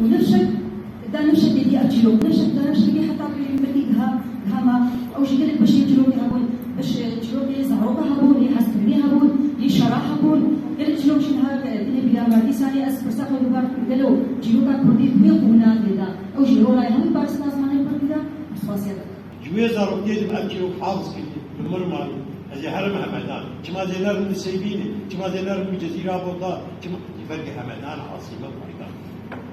ونرشد دا نرشد دي أجلو نرشد دا نرشد دي حتى بديها هما أو شيء قلت باش يجلو هبون باش يجلو دي زعروبة هبون يحسن دي هبون يشرح هبون قلت جلو شنها دي بلا ما دي سالي أس برساق ودوبار قلو جلو دا كردي بيقونا كذا أو جلو راي هم بارس ناس ماني كذا مصفاسيات جويزة ربطيت بأكيو حافظ كده بالمرمى هذه هرم همدان كما زينار من السيبيني كما زينار من جزيرة بوضا كما يفرق همدان عاصمة مريضان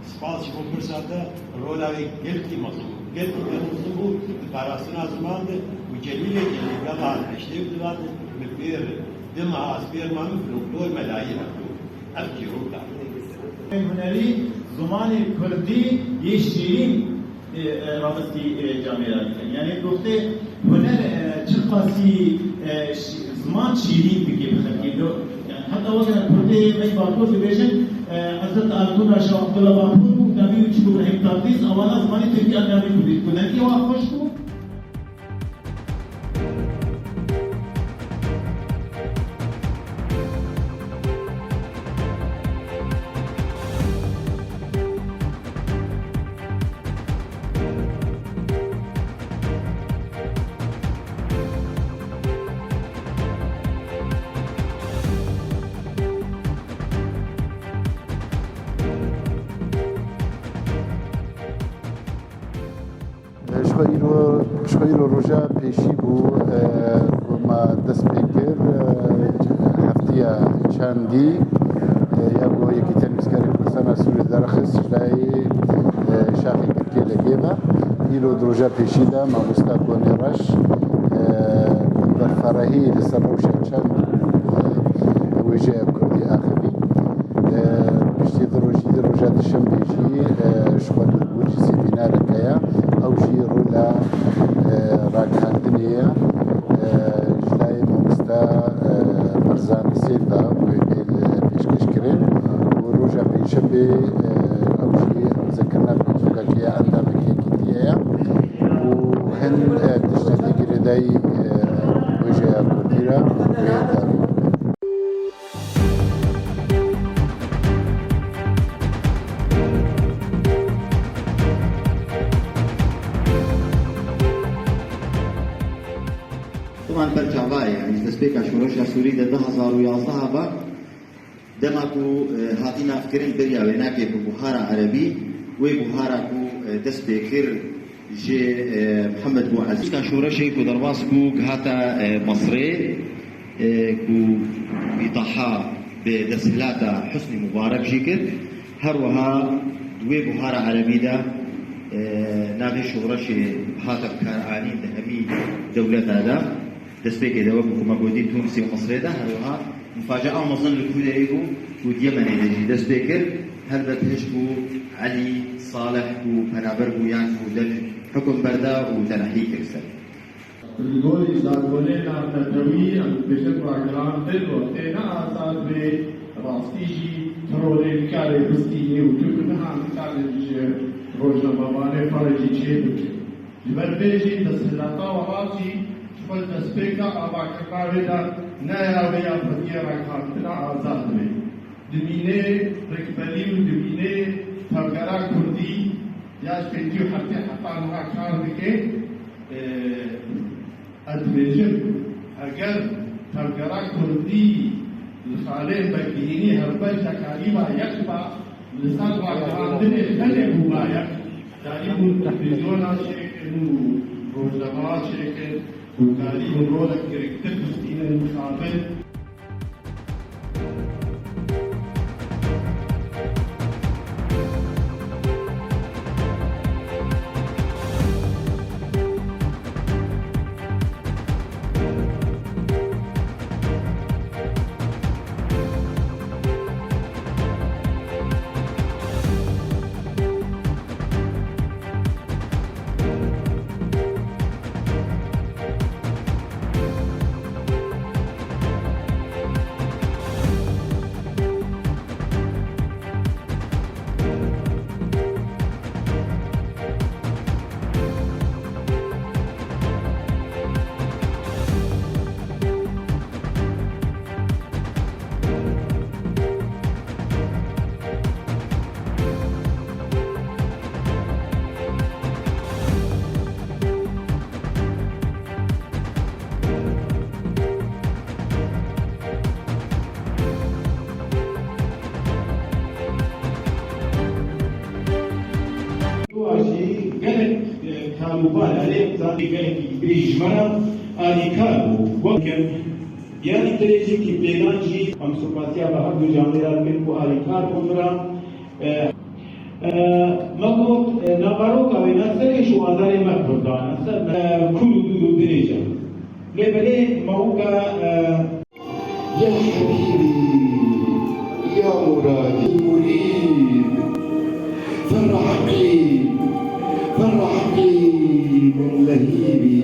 سپاس کو فرصاته رولای گلتی مظلوم مظلوم پاراستنا زمان ده و جلیل قطع اشتیب دواد مبیر دم اسبیر ما فلوکلور ملايين ابكي رولا هنری زمان کردی یه شیرین رابطی جامعه یعنی گفته هنر چقاسی زمان شیرین بگی بخیر يعني حتى وقت كردي مش باكور في بيجن حضرت أركون رشا عبد الله باكور نبي يشوف هيك تابيس أولا زماني تركي أنا نبي كنا كي واقفشوا شخيرو رجا بيشي بو وما دست بكر هفتيا شاندي يابو يكي تنمسكاري كرسانا سوري درخص جلاي شاخي كركي لقيبا إلو درجا بيشي دا ما مستاكوني رش بالفراهي لسروشا شاندي وجاء كردي آخري بشتي درجا دشم بيجي شخوة الوجه سيبينار كيا أو شي رولا راكهاندنيا جلاي مونستا برزان سيدا وبيشكشكرين وروجا بيشبي أو شي ذكرنا بيزوكا كيا عندها مكيا كيتيا وهن تشتغل كريداي وجه كرديرا ويدارو طبعا برجعواي يعني دەستپێکا شۆڕەشا سووری لە 2011 با دەماک و هاتی نافکردن بریاوێ ناکێ بۆ بوهارا عەرەبی وێ بوهارا و دەست پێ کرد ژێ محەممەد بۆ عەزیز شۆڕەشێک و دەرباس و هاتە مەسرێ و ئیتاحا بێ دەستهلاتە حوسنی مبارەک ژی کرد هەروەها وێ بوهارا عەرەبیدا ناوی شۆڕەشێ هاتە بکارعانی لە هەمی دەولەتادا دەستپێکی دەوە بۆ کۆمەکۆتی تونسی و مەسرێدا هەروەها مفاجعە و مەزن لە کودەیە بوو و دیەمەنێ دەژی دەست پێ کرد هەر بە پێش بوو عەلی ساڵح و پەنابەر بوویان و دەر حکم بەردا و تەنەحی کرد سەر الجولي زاغولينا نتوي بشكل عقلان دلو تينا آسان بي راستيجي ترولي كاري بستيني وتوكنها كاري روجنا باباني فرجي چه جبر بيجي تسهلاتا وغاتي شفل تسبيكا آبا كتاوي دا نايا ويا فتيرا كارتنا آزاد بي دميني ركبالي ودميني ترگرا كردي ياش بنتيو حتى نها كار بكي أدبيجن أجر ترجع كردي الخالين بكيني هربان شكاليما يكبا لسان وعندنا خلي مبايع دائما تحديدنا شيء إنه روزنامة شيء وقالي من رولك كريكتر كستينا المخابل مالوبان عليه زادي قالك بريجمانا آليكار وكان يعني تريجي كي بلانجي هم سوباسيا بحر دو جامعات من کو آليكار بندرا مقوت نقاروك او نفسه شو آذار مكبردان كل دو درجة لبلي موقع يا حبيبي يا مرادي مريد فرح عقلي من لهيبي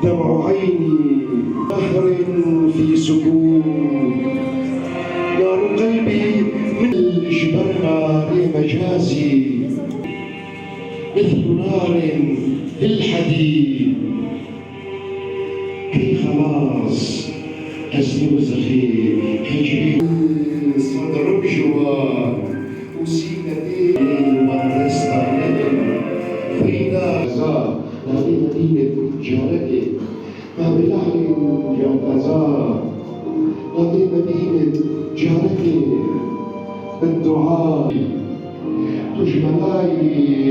دمع عيني نهر في سكون نار قلبي من الجبل نار مجازي مثل نار في الحديد كي خلاص أزني وزخي هجري صدر بجوار وسيلتي والرستانين فينا زار هذه مدينة جارتي ما بالأهل جنبزار هذه مدينة جارتي بالدعاء تجملاي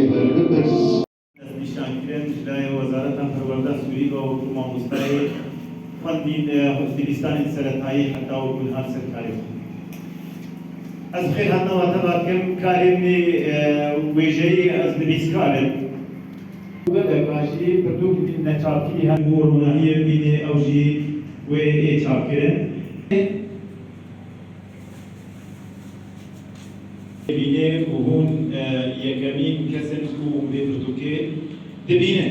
هاللبس نشانکرین جلای وزارت پرورده سوری و حکومت مستعد فندین افغانستان سرطایی حتی و کنار سرکاری. از خیر حتی و تبارکم کاریم ویژه‌ای از نویسکارم. وقت کاشی پرتوک بین نچارتی هم مورونایی بین اوجی و چارکرین. بینه و هون یکمی کسیم که به پرتوکه دبینه.